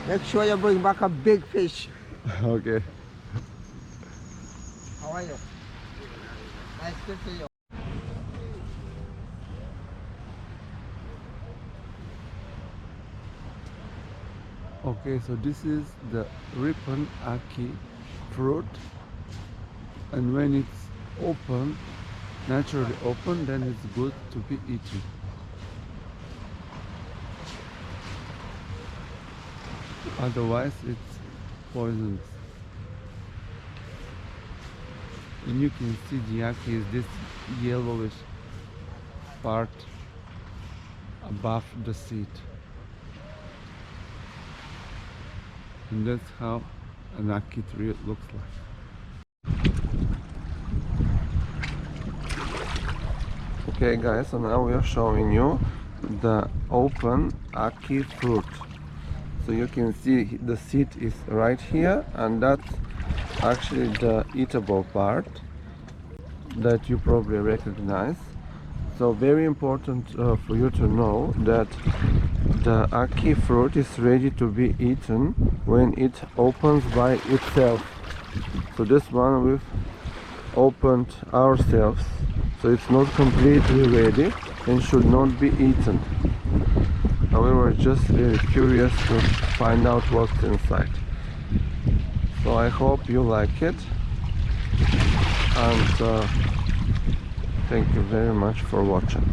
Make sure you bring back a big fish. Okay. How are you? Nice to see you. Okay, so this is the ripened ackee fruit, and when it's open, naturally open, then it's good to be eaten. Otherwise, it's poisonous. And you can see the ackee is this yellowish part above the seed. And that's how an ackee tree looks like. Okay guys, so now we are showing you the open ackee fruit. So you can see the seed is right here, and that's actually the eatable part that you probably recognize. So very important for you to know that the ackee fruit is ready to be eaten when it opens by itself. So this one we've opened ourselves, so it's not completely ready and should not be eaten. However, we're just very curious to find out what's inside. So I hope you like it, and thank you very much for watching.